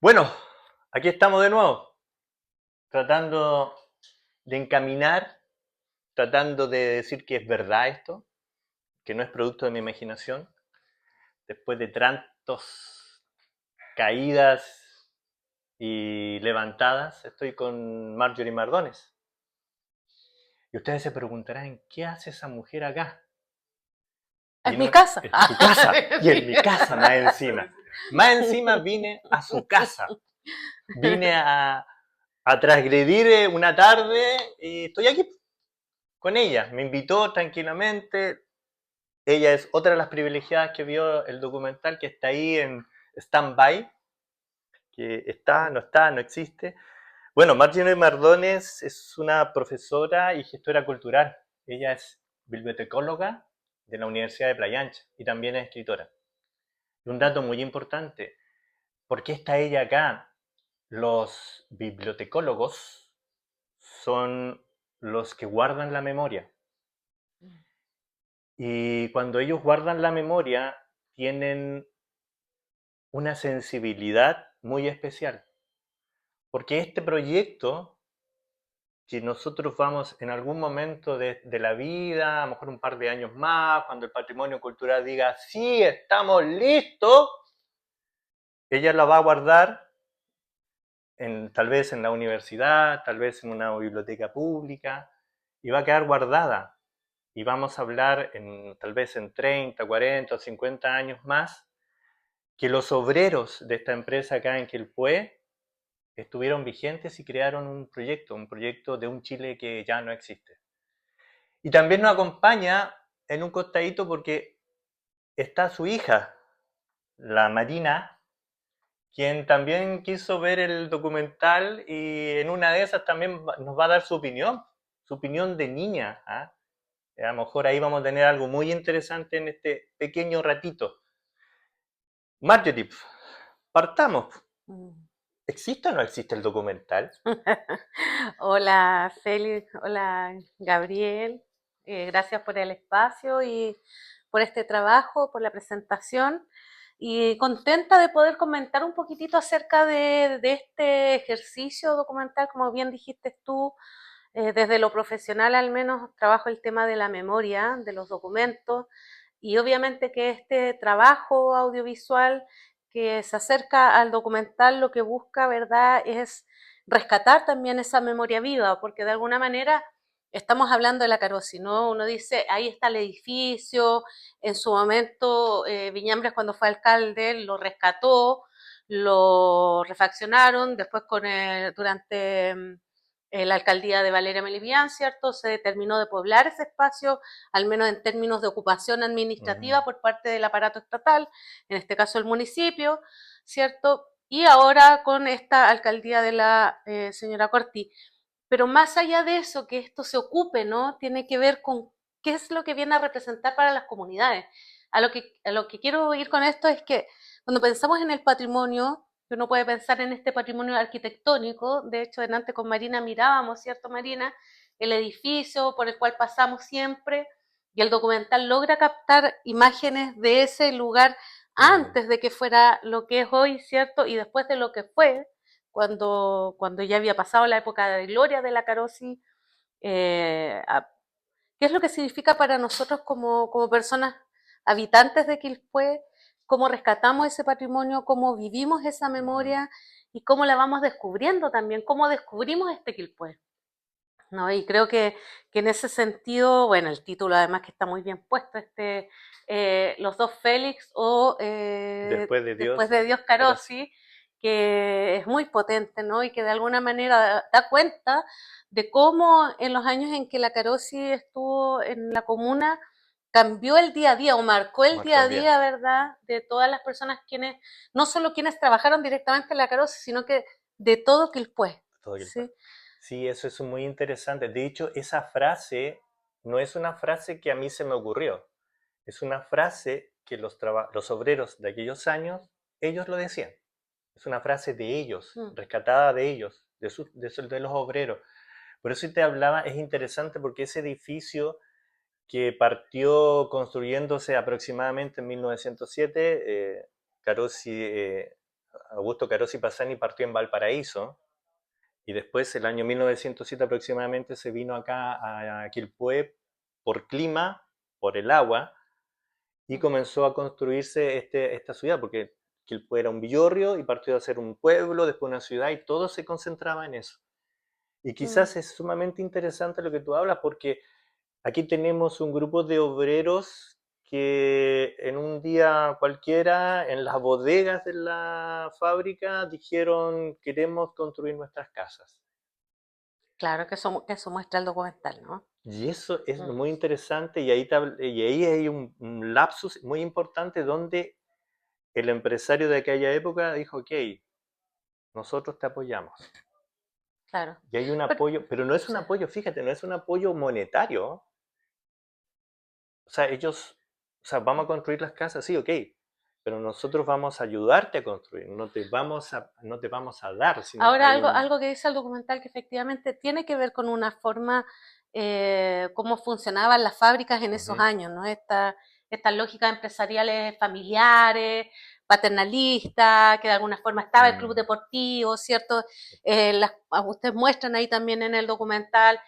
Bueno, aquí estamos de nuevo, tratando de encaminar, tratando de decir que es verdad esto, que no es producto de mi imaginación. Después de tantas caídas y levantadas, estoy con Marjorie Mardones. Y ustedes se preguntarán, ¿qué hace esa mujer acá? En mi Vino casa. en su casa y en mi casa más encima. Más encima vine a su casa. Vine a transgredir una tarde y estoy aquí con ella. Me invitó tranquilamente. Ella es otra de las privilegiadas que vio el documental, que está ahí en stand-by, que está, no existe. Bueno, Marjorie Mardones es una profesora y gestora cultural. Ella es bibliotecóloga de la Universidad de Playa Ancha y también es escritora. Y un dato muy importante, ¿por qué está ella acá? Los bibliotecólogos son los que guardan la memoria. Y cuando ellos guardan la memoria, tienen una sensibilidad muy especial. Porque este proyecto, si nosotros vamos en algún momento de la vida, a lo mejor un par de años más, cuando el patrimonio cultural diga, sí, estamos listos, ella la va a guardar tal vez en la universidad, tal vez en una biblioteca pública, y va a quedar guardada. Y vamos a hablar tal vez en 30, 40 o 50 años más, que los obreros de esta empresa acá en Quilpué estuvieron vigentes y crearon un proyecto de un Chile que ya no existe. Y también nos acompaña en un costadito porque está su hija, la Marina, quien también quiso ver el documental y en una de esas también nos va a dar su opinión de niña. ¿Ah? A lo mejor ahí vamos a tener algo muy interesante en este pequeño ratito. Marjorie, partamos. ¿Existe o no existe el documental? Hola Félix, hola Gabriel, gracias por el espacio y por este trabajo, por la presentación y contenta de poder comentar un poquitito acerca de este ejercicio documental, como bien dijiste tú, desde lo profesional al menos trabajo el tema de la memoria, de los documentos y obviamente que este trabajo audiovisual que se acerca al documental lo que busca, ¿verdad?, es rescatar también esa memoria viva, porque de alguna manera estamos hablando de la Carosi, ¿no? Uno dice, ahí está el edificio, en su momento Viñambres cuando fue alcalde lo rescató, lo refaccionaron, después durante la alcaldía de Valeria Melivián, ¿cierto? Se terminó de poblar ese espacio, al menos en términos de ocupación administrativa por parte del aparato estatal, en este caso el municipio, ¿cierto? Y ahora con esta alcaldía de la señora Corti. Pero más allá de eso, que esto se ocupe, ¿no? Tiene que ver con qué es lo que viene a representar para las comunidades. A lo que quiero ir con esto es que cuando pensamos en el patrimonio, uno puede pensar en este patrimonio arquitectónico, de hecho, delante con Marina mirábamos, ¿cierto, Marina? El edificio por el cual pasamos siempre, y el documental logra captar imágenes de ese lugar antes de que fuera lo que es hoy, ¿cierto? Y después de lo que fue, cuando ya había pasado la época de gloria de la Carosi, eh, qué es lo que significa para nosotros como personas habitantes de Quilpué, cómo rescatamos ese patrimonio, cómo vivimos esa memoria y cómo la vamos descubriendo también, cómo descubrimos este Quilpué. ¿No? Y creo que en ese sentido, bueno, el título además que está muy bien puesto, Los dos Félix o Después de Después Dios, de Dios Carosi. Carosi, que es muy potente, ¿no? Y que de alguna manera da cuenta de cómo en los años en que la Carosi estuvo en la comuna, cambió el día a día o marcó el Marco día a el día. día, ¿verdad? De todas las personas quienes, no solo quienes trabajaron directamente en la Carosi, sino que de todo Quilpué, Todo Quilpué. ¿sí? Sí, eso es muy interesante. De hecho, esa frase no es una frase que a mí se me ocurrió. Es una frase que los obreros de aquellos años, ellos lo decían. Es una frase de ellos, Mm. rescatada de ellos, de los obreros. Por eso te hablaba, es interesante porque ese edificio que partió construyéndose aproximadamente en 1907, Carosi Augusto Carosi Passani partió en Valparaíso y después, el año 1907 aproximadamente, se vino acá a Quilpué por clima, por el agua, y comenzó a construirse esta ciudad, porque Quilpué era un villorrio y partió a ser un pueblo, después una ciudad, y todo se concentraba en eso. Y Mm, quizás es sumamente interesante lo que tú hablas, porque aquí tenemos un grupo de obreros que en un día cualquiera, en las bodegas de la fábrica, dijeron: queremos construir nuestras casas. claro que eso muestra el documental, ¿no? Y eso es Mm, muy interesante, y ahí hay un lapsus muy importante donde el empresario de aquella época dijo: ok, nosotros te apoyamos. claro. Y hay un Pero, apoyo, pero no es un sí. apoyo, fíjate, no es un apoyo monetario. O sea, ellos, o sea, vamos a construir las casas, sí, ok, pero nosotros vamos a ayudarte a construir, no te vamos a dar, sino Ahora, hay un... algo que dice el documental que efectivamente tiene que ver con una forma, cómo funcionaban las fábricas en esos Ujú, años, ¿no? Estas lógicas empresariales familiares, paternalistas, que de alguna forma estaba el club mm, deportivo, ¿cierto? Ustedes muestran ahí también en el documental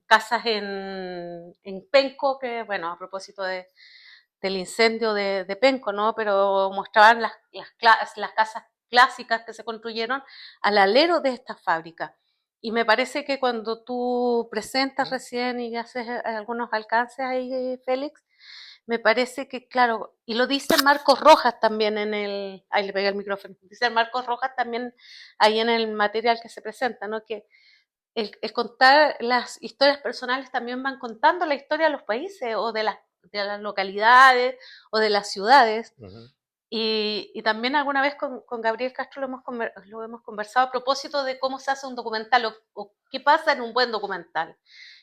casas en Penco, que bueno, a propósito del incendio de Penco, ¿no? Pero mostraban las casas clásicas que se construyeron al alero de esta fábrica. Y me parece que cuando tú presentas mm, recién y haces algunos alcances ahí, Félix, me parece que, claro, y lo dice Marcos Rojas también en el, ahí le pegué el micrófono, dice Marcos Rojas también ahí en el material que se presenta, ¿no? Que el contar las historias personales también van contando la historia de los países o de las localidades o de las ciudades. ujú. Y también alguna vez con Gabriel Castro lo hemos conversado a propósito de cómo se hace un documental o qué pasa en un buen documental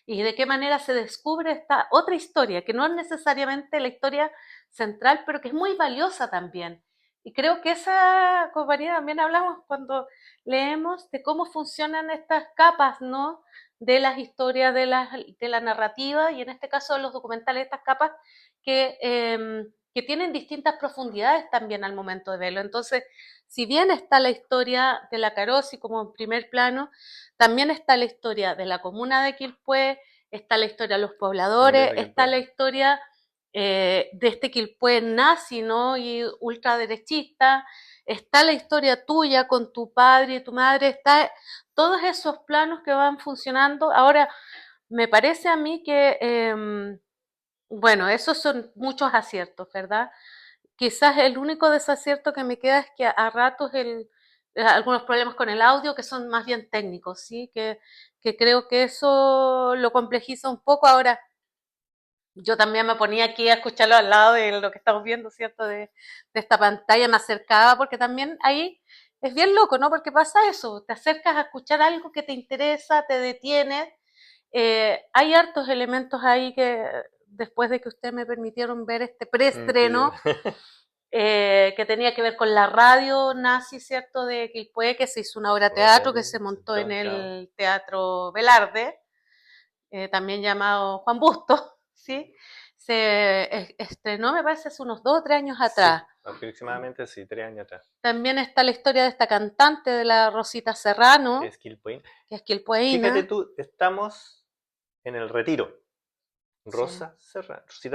y de qué manera se descubre esta otra historia, que no es necesariamente la historia central, pero que es muy valiosa también. Y creo que esa compañía también hablamos cuando leemos de cómo funcionan estas capas, ¿no? De las historias, de la narrativa y en este caso de los documentales, estas capas que tienen distintas profundidades también al momento de verlo. Entonces, si bien está la historia de la Carosi como en primer plano, también está la historia de la comuna de Quilpué, está la historia de los pobladores, Desde que está la historia de este Quilpué nazi, ¿no? Y ultraderechista, está la historia tuya con tu padre y tu madre, está todos esos planos que van funcionando. Ahora, me parece a mí que bueno, esos son muchos aciertos, ¿verdad? Quizás el único desacierto que me queda es que a ratos algunos problemas con el audio que son más bien técnicos, ¿sí? Que creo que eso lo complejiza un poco. Ahora, yo también me ponía aquí a escucharlo al lado de lo que estamos viendo, ¿cierto? De esta pantalla, me acercaba, porque también ahí es bien loco, ¿no? Porque pasa eso, te acercas a escuchar algo que te interesa, te detienes. Hay hartos elementos ahí que después de que ustedes me permitieron ver este que- preestreno, que tenía que ver con la radio nazi, ¿cierto? De Quilpué, que se hizo una obra de teatro que se montó en Sentó, claro. el Teatro Velarde, también llamado Juan Busto, ¿sí? Se estrenó, me parece, hace unos 2 o 3 años Sí, atrás. aproximadamente sí, 3 años atrás. También está la historia de esta cantante, de la Rosita Serrano, Skill Point. que es Fíjate quilpueína. tú, estamos en el Retiro. Sí. Rosita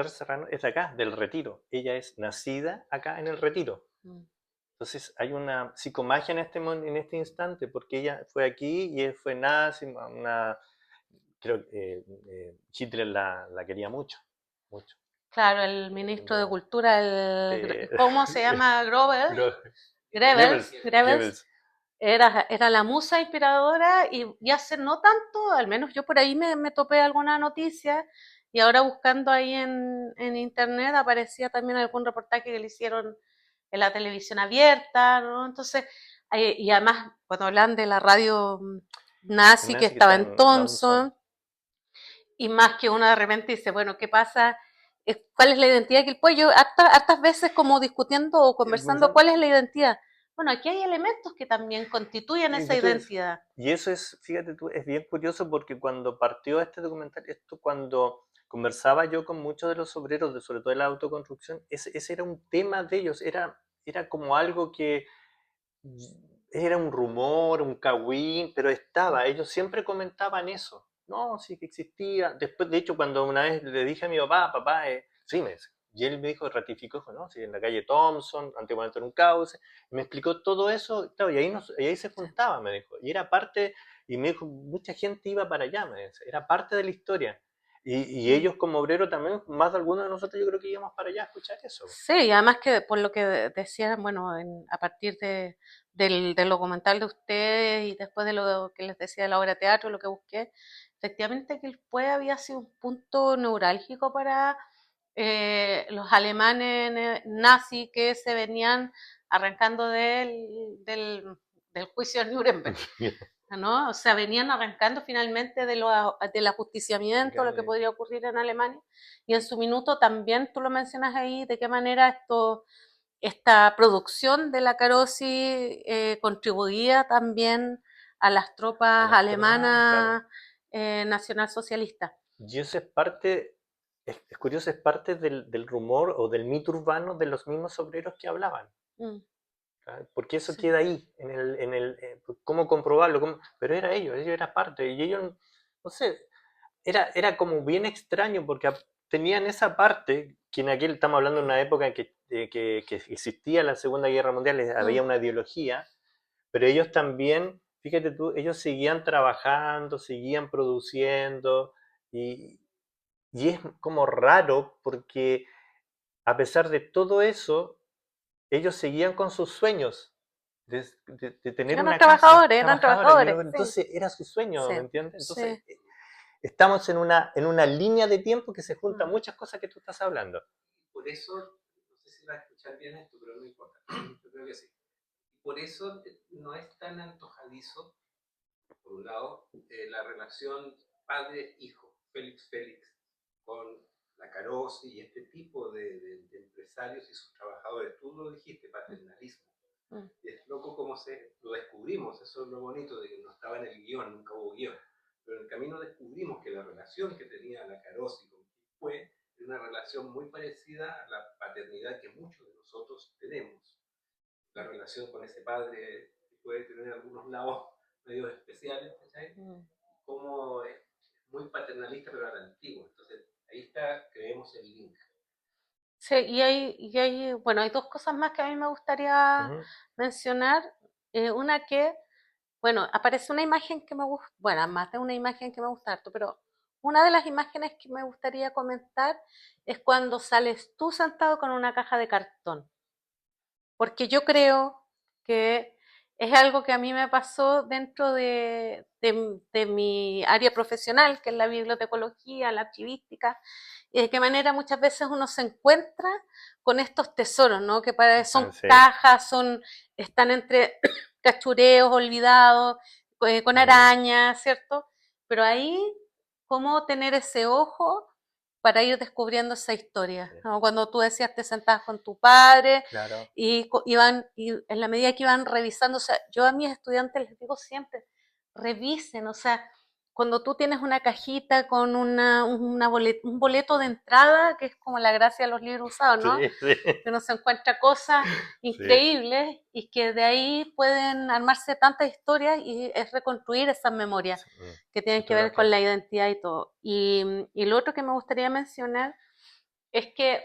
Serrano es de acá, del Retiro. Ella es nacida acá en el Retiro. Mm. Entonces hay una psicomagia en este instante, porque ella fue aquí y él fue nazi, creo que Hitler la quería mucho, mucho. Claro, el ministro de De, Cultura, de, ¿cómo se llama? Grover, Gro- Goebbels, Goebbels, Goebbels. era la musa inspiradora y hace no tanto, al menos yo por ahí me topé alguna noticia y ahora buscando ahí en internet aparecía también algún reportaje que le hicieron en la televisión abierta, ¿no? Entonces, y además cuando hablan de la radio nazi que Nazi que estaba está en en Lawson. Thompson, y más que uno de repente dice, bueno, ¿qué pasa? ¿Cuál es la identidad que el pollo? Hartas veces como discutiendo o conversando, ¿cuál es la identidad? Bueno, aquí hay elementos que también constituyen esa identidad. Y eso es, fíjate tú, es bien curioso, porque cuando partió este documental, esto cuando conversaba yo con muchos de los obreros, sobre todo de la autoconstrucción, ese era un tema de ellos, era como algo que era un rumor, un cagüín, pero estaba, ellos siempre comentaban eso. No, sí que existía. Después, de hecho, cuando una vez le dije a mi papá, papá, sí, me dice. Y él me dijo, ratificó, dijo, no, sí, en la calle Thompson, antiguamente era un cauce. Y me explicó todo eso, claro, y ahí se juntaba, me dijo. Y era parte, y me dijo, mucha gente iba para allá, me dice, era parte de la historia. Y Mm. ellos como obreros también, más de algunos de nosotros, yo creo que íbamos para allá a escuchar eso. Sí, y además que por lo que decían, bueno, a partir del documental de ustedes y después de lo que les decía de la obra de teatro, lo que busqué, efectivamente que el PUE había sido un punto neurálgico para los alemanes nazis que se venían arrancando del juicio de Nuremberg. ¿No? O sea, venían arrancando finalmente del ajusticiamiento, lo que podría ocurrir en Alemania. Y en su minuto también, tú lo mencionas ahí, de qué manera esta producción de la Carosi contribuía también a las A tropas las tropas, claro. alemanas nacionalsocialistas. Y eso es parte, es curioso, es parte del rumor o del mito urbano de los mismos obreros que hablaban. Mm, ¿Sabes? Porque eso sí. queda ahí, ¿cómo comprobarlo? Pero era ellos era parte, y ellos, no sé, era como bien extraño porque tenían esa parte, que en aquel, estamos hablando de una época en que existía la Segunda Guerra Mundial, había Mm. una ideología, pero ellos también, fíjate tú, ellos seguían trabajando, seguían produciendo, y, y es como raro porque a pesar de todo eso, ellos seguían con sus sueños de tener una casa, Eran trabajadores. trabajadores, sí, Entonces era su sueño, sí, ¿me entiendes? Entonces sí. estamos en una línea de tiempo que se juntan Mm. muchas cosas que tú estás hablando. Por eso, no sé si va a escuchar bien esto, pero no importa. Yo creo que sí. Por eso no es tan antojadizo, por un lado, la relación padre-hijo, Félix Félix, con la Carosi y este tipo de empresarios y sus trabajadores. Tú lo dijiste, paternalismo. Mm. Y es loco cómo lo descubrimos, eso es lo bonito de que no estaba en el guión, nunca hubo guión. Pero en el camino descubrimos que la relación que tenía la Carosi con quien fue era una relación muy parecida a la paternidad que muchos de nosotros tenemos. La relación con ese padre que puede tener algunos lados medio especiales, ¿cachai? Mm. Como es muy paternalista, pero a la antigua. Entonces, ahí está, creemos el link. Sí, bueno, hay dos cosas más que a mí me gustaría Ujú. mencionar. Una que, bueno, aparece una imagen que me gusta, bueno, más de una imagen que me gusta harto, pero una de las imágenes que me gustaría comentar es cuando sales tú sentado con una caja de cartón, porque yo creo que es algo que a mí me pasó dentro de mi área profesional, que es la bibliotecología, la archivística, y de qué manera muchas veces uno se encuentra con estos tesoros, ¿no? Que son Sí. cajas, están entre cachureos olvidados, con Mm. arañas, ¿cierto? Pero ahí, ¿cómo tener ese ojo para ir descubriendo esa historia? Sí. ¿No? Cuando tú decías te sentabas con tu padre Claro. y en la medida que iban revisando, o sea, yo a mis estudiantes les digo siempre, revisen, o sea, cuando tú tienes una cajita con un boleto de entrada, que es como la gracia de los libros usados, ¿no? Sí, sí. Que uno se encuentra cosas Sí. increíbles y que de ahí pueden armarse tantas historias y es reconstruir esas memorias Sí, que tienen que ver con totalmente. la identidad y todo. Y lo otro que me gustaría mencionar es que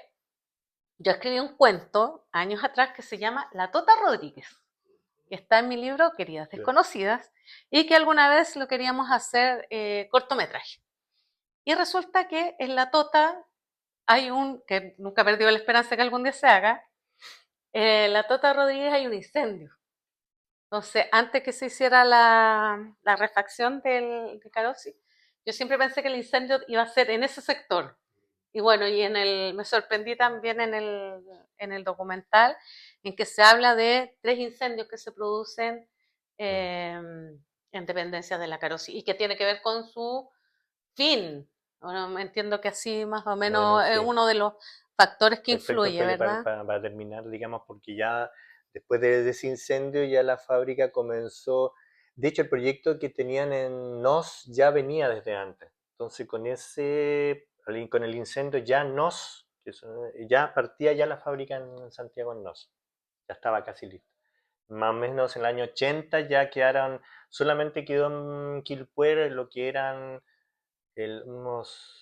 yo escribí un cuento años atrás que se llama La Tota Rodríguez, que está en mi libro Queridas Sí. Desconocidas, y que alguna vez lo queríamos hacer cortometraje. Y resulta que en La Tota hay que nunca perdió la esperanza que algún día se haga, en La Tota Rodríguez hay un incendio. Entonces, antes que se hiciera la refacción de Carosi, yo siempre pensé que el incendio iba a ser en ese sector. Y bueno, me sorprendí también en el documental en que se habla de 3 incendios que se producen Mm. eh, en dependencias de la Carosi y que tiene que ver con su fin. Bueno, entiendo que así más o Bueno, menos es sí. uno de los factores que Perfecto, influye, Feli, ¿verdad? para terminar, digamos, porque ya después de ese incendio ya la fábrica comenzó, de hecho el proyecto que tenían en NOS ya venía desde antes, entonces con el incendio ya NOS, ya partía ya la fábrica en Santiago en NOS, ya estaba casi lista. más o menos en el año 80 ya quedaron, solamente quedó en Quilpué lo que eran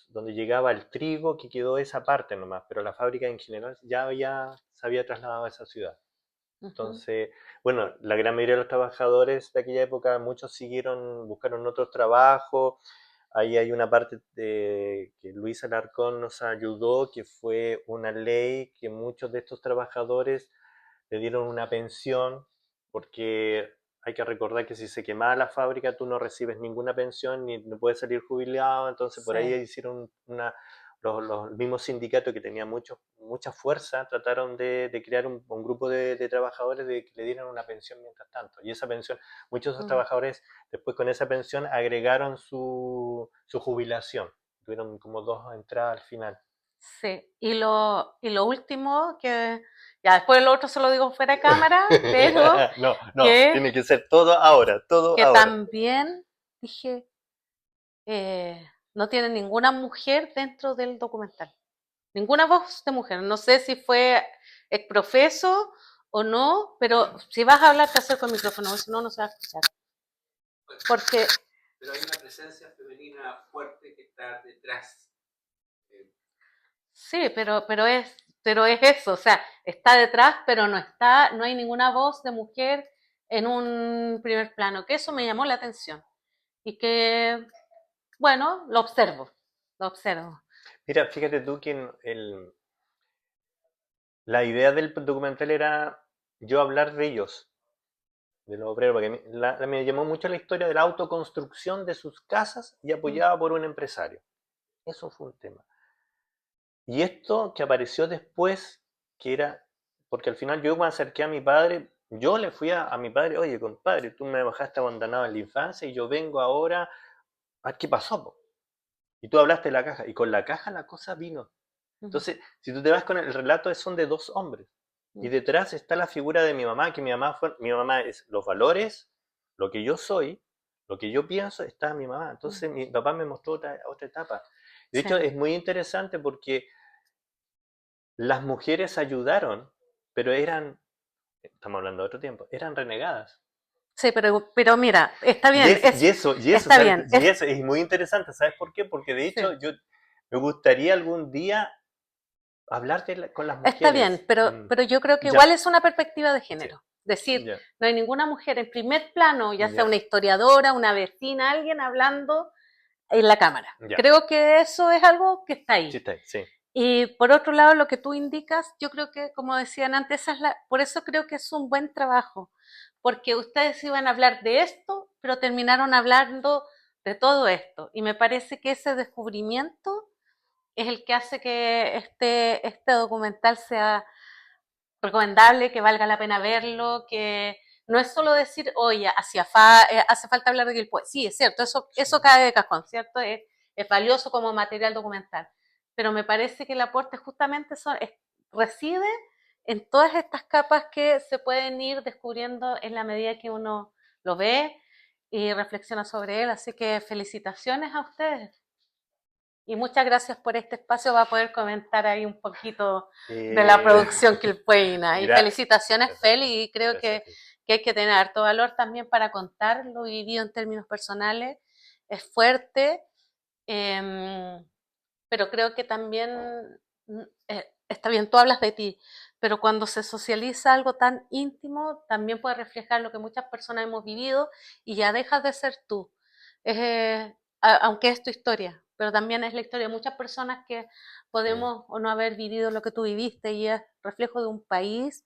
donde llegaba el trigo, que quedó esa parte nomás, pero la fábrica en general se había trasladado a esa ciudad. Ujú, Entonces, bueno, la gran mayoría de los trabajadores de aquella época, muchos buscaron otros trabajos. Ahí hay una parte que Luis Alarcón nos ayudó, que fue una ley que muchos de estos trabajadores le dieron una pensión, porque hay que recordar que si se quemaba la fábrica tú no recibes ninguna pensión ni no puedes salir jubilado, entonces por ahí sí. hicieron los mismos sindicatos que tenían mucha fuerza, trataron de crear un grupo de trabajadores de que le dieran una pensión mientras tanto. Y esa pensión, muchos de esos Mm. trabajadores después con esa pensión agregaron su jubilación. Tuvieron como dos entradas al final. Sí, y lo último, que ya después lo otro se lo digo fuera de cámara, pero No, no, que, tiene que ser todo ahora, todo que ahora. también dije, no tiene ninguna mujer dentro del documental, ninguna voz de mujer. No sé si fue exprofeso o no, pero si vas a hablar te acerco el micrófono, si no, no se va a escuchar. Porque Pero hay una presencia femenina fuerte que está detrás. eh, sí, pero es eso, o sea, está detrás, pero no está, no hay ninguna voz de mujer en un primer plano, que eso me llamó la atención y que, bueno, lo observo. Mira, fíjate tú que la idea del documental era yo hablar de ellos, de los obreros, porque me llamó mucho la historia de la autoconstrucción de sus casas y Mm, apoyada por un empresario. Eso fue un tema. Y esto que apareció después, que era, porque al final yo me acerqué a mi padre, yo le fui a mi padre, oye, compadre, tú me dejaste abandonado en la infancia y yo vengo ahora, a ver qué pasó, po? Y tú hablaste de la caja, y con la caja la cosa vino. mm, Entonces, si tú te vas con el relato, son de dos hombres. Y mm, detrás está la figura de mi mamá, que mi mamá es los valores, lo que yo soy, lo que yo pienso, está mi mamá. mm. Entonces, mi papá me mostró otra etapa. De Sí. hecho, es muy interesante porque las mujeres ayudaron, pero estamos hablando de otro tiempo, eran renegadas. Sí, pero mira, está Y, bien, es, y eso, y eso, está ¿sabes? bien, Y eso es muy interesante, ¿sabes por qué? Porque de sí. hecho yo me gustaría algún día hablar con las Está bien, mujeres. pero yo creo que igual Ya, es una perspectiva de sí, género. Decir, ya, no hay ninguna mujer en primer plano, ya sea ya, una historiadora, una vecina, alguien hablando en la cámara. ya. Creo que eso es algo que está Sí, ahí. está ahí, sí. Y por otro lado, lo que tú indicas, yo creo que, como decían antes, por eso creo que es un buen trabajo, porque ustedes iban a hablar de esto, pero terminaron hablando de todo esto. Y me parece que ese descubrimiento es el que hace que este documental sea recomendable, que valga la pena verlo, que no es solo decir, oye, hace falta hablar de Gilpoe. Sí, es cierto, eso Sí. cae de cajón, ¿cierto? Es valioso como material documental. Pero me parece que el aporte justamente reside en todas estas capas que se pueden ir descubriendo en la medida que uno lo ve y reflexiona sobre él. Así que felicitaciones a ustedes. Y muchas gracias por este espacio. Va a poder comentar ahí un poquito de la Eh, producción quilpueña. Y gra- felicitaciones, gracias a ti, Feli. Y creo gracias a ti. que hay que tener harto valor también para contar lo vivido en términos personales. Es fuerte, eh, pero creo que también está bien, tú hablas de ti, pero cuando se socializa algo tan íntimo, también puede reflejar lo que muchas personas hemos vivido y ya dejas de ser tú. Aunque es tu historia, pero también es la historia de muchas personas que Mm. podemos o no haber vivido lo que tú viviste y es reflejo de un país,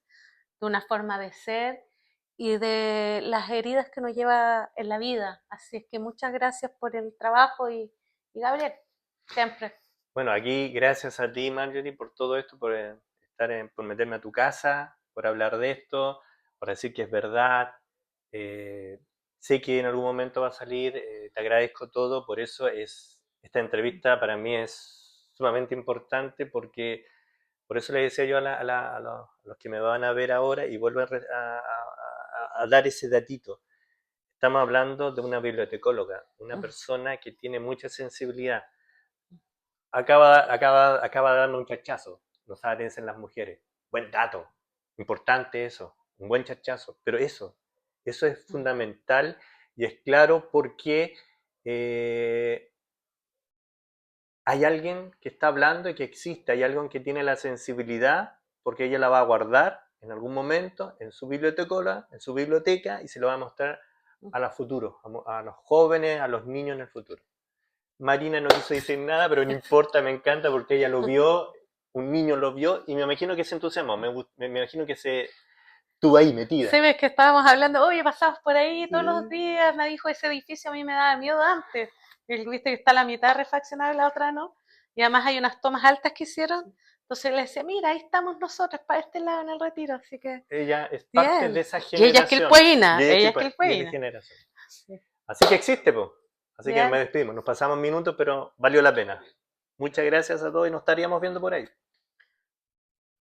de una forma de ser y de las heridas que nos lleva en la vida. Así es que muchas gracias por el trabajo y Gabriel, siempre. Bueno, aquí gracias a ti, Marjorie, por todo esto, por meterme a tu casa, por hablar de esto, por decir que es verdad. Eh, Sé que en algún momento va a salir, te agradezco todo, por eso esta entrevista para mí es sumamente importante, porque por eso le decía yo a los que me van a ver ahora y vuelvo a dar ese datito. Estamos hablando de una bibliotecóloga, una persona que tiene mucha sensibilidad. Acaba de darme un chachazo. Los aliens en las mujeres. Buen dato. Importante eso. un buen charchazo, pero eso es fundamental y es claro porque hay alguien que está hablando y que existe, hay alguien que tiene la sensibilidad porque ella la va a guardar en algún momento en su biblioteca y se lo va a mostrar a los futuros, a los jóvenes, a los niños en el futuro. Marina no quiso decir nada, pero no importa, me encanta porque ella lo vio, un niño lo vio y me imagino que se entusiasmó, me imagino que se estuvo ahí metida. Se ve que estábamos hablando, oye, pasamos por ahí todos los días, me dijo ese edificio a mí me daba miedo antes. Y viste que está la mitad refaccionada y la otra no. Y además hay unas tomas altas que hicieron. Entonces le decía, mira, ahí estamos nosotros, para este lado en el retiro. Así que, Ella es parte bien. de esa Y generación. ella es quilpueína, Y ella es de quilpuína. generación. Sí. Así que existe, pues. Así que Bien. me despedimos. Nos pasamos minutos, pero valió la pena. Muchas gracias a todos y nos estaríamos viendo por ahí.